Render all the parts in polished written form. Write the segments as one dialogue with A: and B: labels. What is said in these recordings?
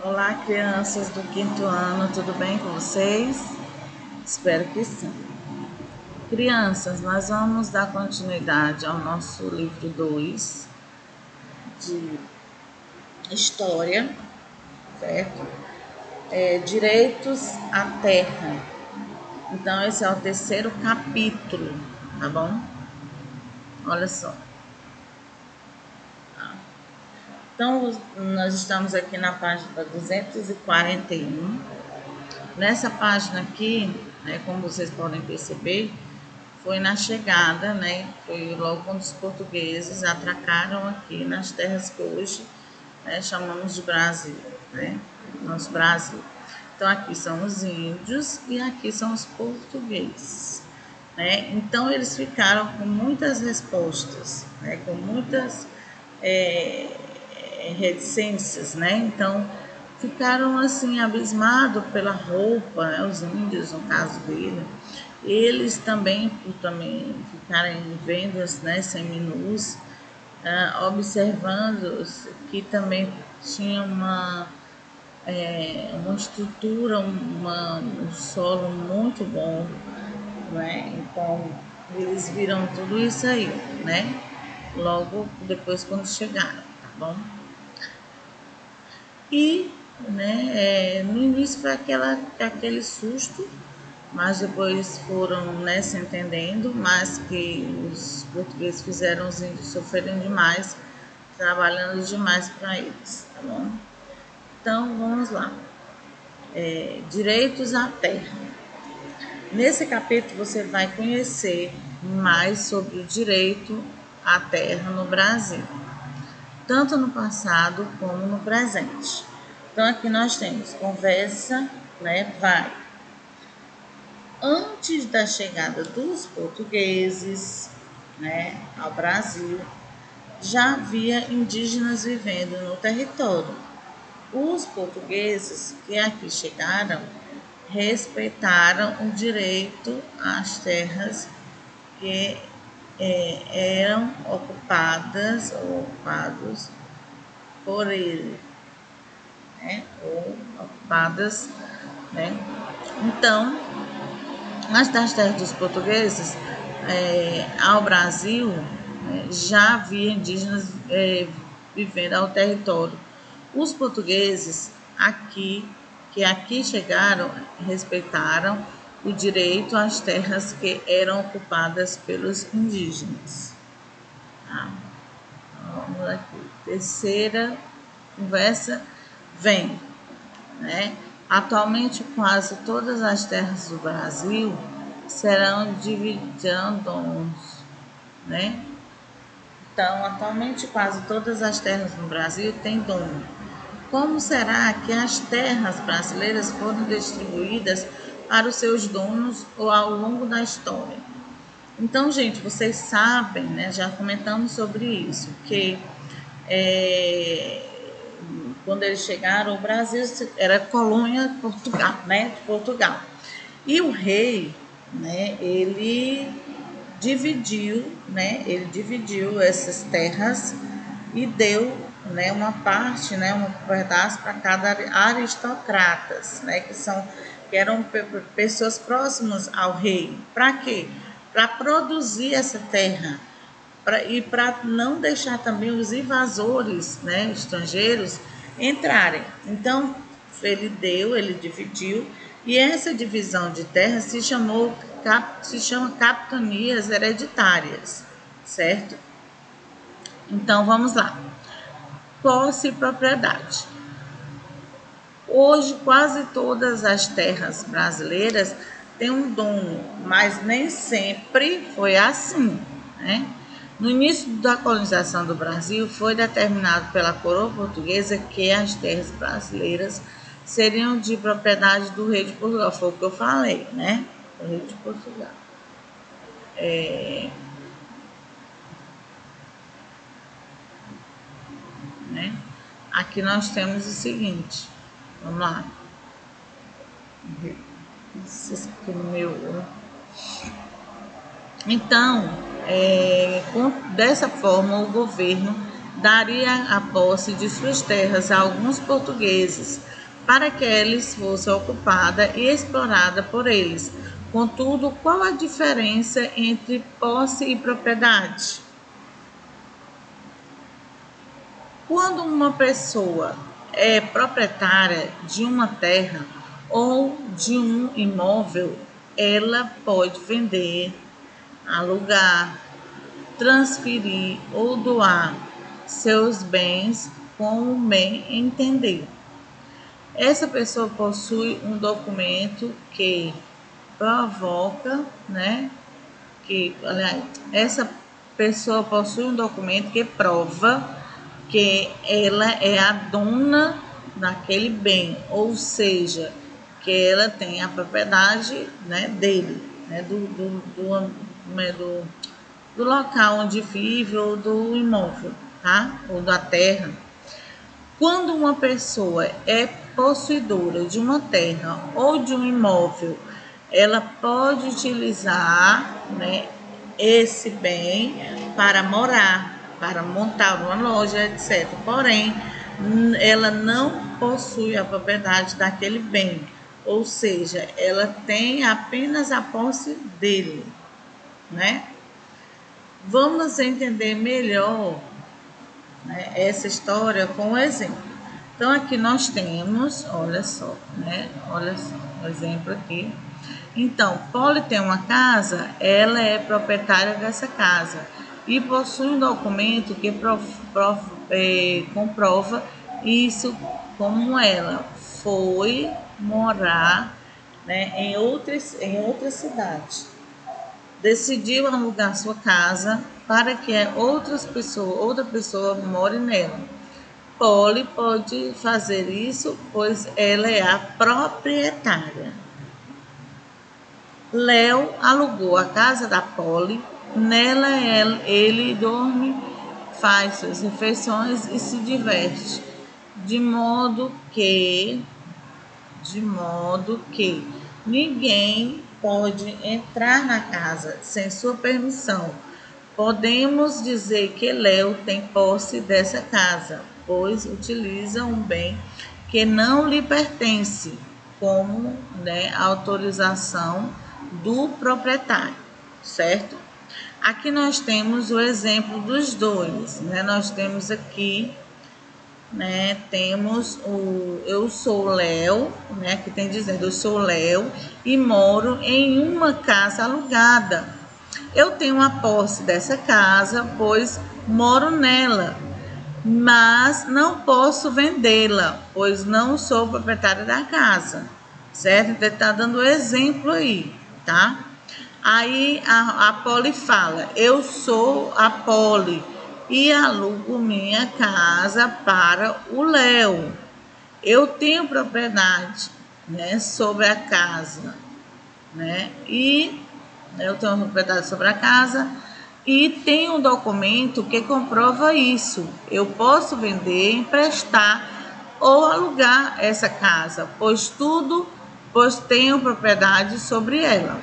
A: Olá, crianças do quinto ano, tudo bem com vocês? Espero que sim. Crianças, nós vamos dar continuidade ao nosso livro 2 de História, certo? Direitos à Terra. Então, esse é o terceiro capítulo, tá bom? Olha só. Então, nós estamos aqui na página 241. Nessa página aqui, como vocês podem perceber, foi na chegada, foi logo quando os portugueses atracaram aqui nas terras que hoje chamamos de Brasil, nosso Brasil. Então, aqui são os índios e aqui são os portugueses. Então, eles ficaram com muitas respostas, com muitas reticências, Então, ficaram assim abismados pela roupa, os índios, no caso dele. Eles também, por também ficarem vendo seminus, observando que também tinha uma estrutura, um solo muito bom, Então, eles viram tudo isso aí, Logo depois quando chegaram, tá bom? E, no início foi aquele susto, mas depois foram se entendendo, mas que os portugueses fizeram os índios sofrerem demais, trabalhando demais para eles, tá bom? Então, vamos lá. Direitos à terra. Nesse capítulo você vai conhecer mais sobre o direito à terra no Brasil, tanto no passado como no presente. Então, aqui nós temos conversa, vai. Antes da chegada dos portugueses, ao Brasil, já havia indígenas vivendo no território. Os portugueses que aqui chegaram respeitaram o direito às terras que eram ocupados por ele, ou ocupadas, Então, nas terras dos portugueses, ao Brasil, já havia indígenas vivendo ao território. Os portugueses que aqui chegaram, respeitaram o direito às terras que eram ocupadas pelos indígenas. Vamos aqui. Terceira conversa vem, Atualmente, quase todas as terras do Brasil serão divididas, Então, atualmente, quase todas as terras no Brasil têm dono. Como será que as terras brasileiras foram distribuídas para os seus donos ou ao longo da história? Então, gente, vocês sabem, já comentamos sobre isso, que quando eles chegaram, o Brasil era colônia de Portugal. E o rei, ele dividiu essas terras e deu, uma parte, um pedaço para cada aristocratas, que eram pessoas próximas ao rei. Para quê? Para produzir essa terra e para não deixar também os invasores, estrangeiros entrarem. Então, ele dividiu, e essa divisão de terra se chama capitanias hereditárias, certo? Então, vamos lá. Posse e propriedade. Hoje, quase todas as terras brasileiras têm um dono, mas nem sempre foi assim, No início da colonização do Brasil, foi determinado pela coroa portuguesa que as terras brasileiras seriam de propriedade do rei de Portugal. Foi o que eu falei, O rei de Portugal. Aqui nós temos o seguinte. Vamos lá. Então, dessa forma, o governo daria a posse de suas terras a alguns portugueses, para que eles fossem ocupada e explorada por eles. Contudo, qual a diferença entre posse e propriedade? Quando uma pessoa é proprietária de uma terra ou de um imóvel, ela pode vender, alugar, transferir ou doar seus bens como bem entender. Essa pessoa possui um documento que provoca, né? Aliás, essa pessoa possui um documento que prova que ela é a dona daquele bem, ou seja, que ela tem a propriedade, né, dele, né, do local onde vive ou do imóvel, tá? Ou da terra. Quando uma pessoa é possuidora de uma terra ou de um imóvel, ela pode utilizar, né, esse bem para morar, para montar uma loja, etc. Porém, ela não possui a propriedade daquele bem, ou seja, ela tem apenas a posse dele, né? Vamos entender melhor, né, essa história com um exemplo. Então, aqui nós temos, olha só, né? Olha só, um exemplo aqui. Então, Polly tem uma casa, ela é proprietária dessa casa e possui um documento que comprova isso, como ela foi morar, né, em outra cidade. Decidiu alugar sua casa para que outra pessoa more nela. Polly pode fazer isso, pois ela é a proprietária. Léo alugou a casa da Polly. Nela ele dorme, faz suas refeições e se diverte, de modo que ninguém pode entrar na casa sem sua permissão. Podemos dizer que Léo tem posse dessa casa, pois utiliza um bem que não lhe pertence, como, né, autorização do proprietário, certo? Aqui nós temos o exemplo dos dois, né? Nós temos aqui, né, temos o eu sou Léo, né, que tem dizendo eu sou Léo e moro em uma casa alugada. Eu tenho a posse dessa casa, pois moro nela, mas não posso vendê-la, pois não sou proprietária da casa, certo? Então, está dando exemplo aí, tá? Aí a Polly fala, eu sou a Polly e alugo minha casa para o Léo. Eu tenho propriedade, né, sobre a casa, né? E eu tenho propriedade sobre a casa e tenho um documento que comprova isso. Eu posso vender, emprestar ou alugar essa casa, pois tenho propriedade sobre ela.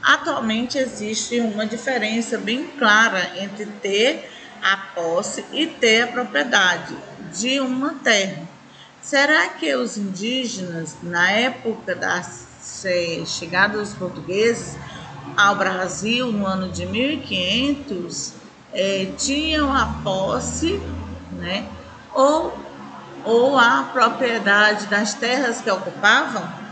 A: Atualmente existe uma diferença bem clara entre ter a posse e ter a propriedade de uma terra. Será que os indígenas, na época da chegada dos portugueses ao Brasil, no ano de 1500, tinham a posse, né, ou a propriedade das terras que ocupavam?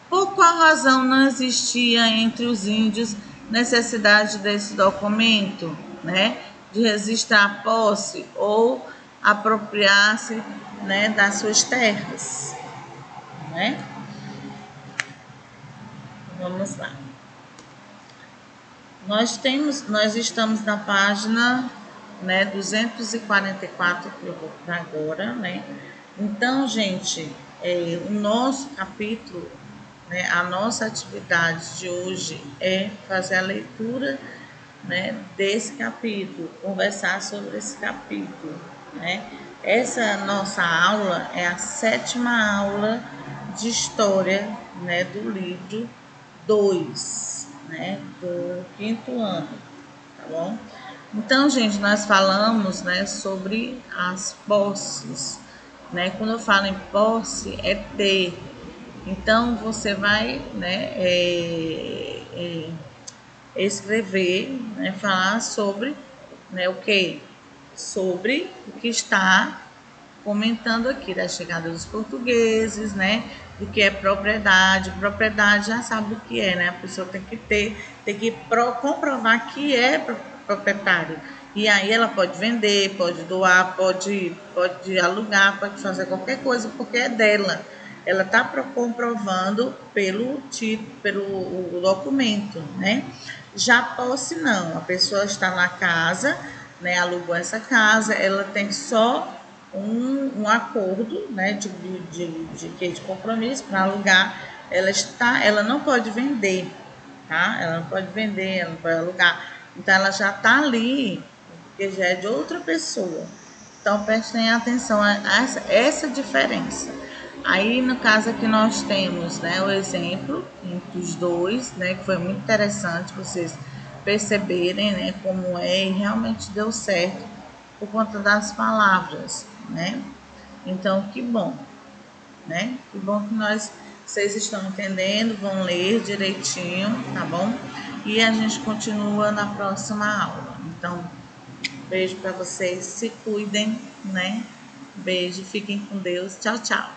A: Por qual razão não existia entre os índios necessidade desse documento, né, de registrar a posse ou apropriar-se, né, das suas terras, né? Vamos lá. Nós estamos na página, né, 244 que eu vou para agora, né? Então, gente, o nosso capítulo, né, a nossa atividade de hoje é fazer a leitura, né, desse capítulo, conversar sobre esse capítulo, né? Essa nossa aula é a 7ª aula de história, né, do livro 2, né, do 5º ano, tá bom? Então, gente, nós falamos, né, sobre as posses, né? Quando eu falo em posse, é ter. Então, você vai, né, escrever, né, falar sobre, né, o que? Sobre o que está comentando aqui da chegada dos portugueses, né? Do que é propriedade. Propriedade já sabe o que é, né? A pessoa tem que comprovar que é proprietário. E aí ela pode vender, pode doar, pode alugar, pode fazer qualquer coisa, porque é dela. Ela está comprovando pelo título, pelo o documento, né? Já posse não, a pessoa está na casa, né? Alugou essa casa, ela tem só um acordo, né, de compromisso para alugar. Ela não pode vender, tá? Ela não pode vender, ela não pode alugar. Então ela já está ali, porque já é de outra pessoa. Então prestem atenção a essa diferença. Aí no caso aqui nós temos, né, o exemplo entre os dois, né, que foi muito interessante vocês perceberem, né, como é e realmente deu certo por conta das palavras, né? Então, que bom, né? Que bom que vocês estão entendendo, vão ler direitinho, tá bom? E a gente continua na próxima aula. Então, beijo para vocês, se cuidem, né? Beijo, fiquem com Deus. Tchau, tchau.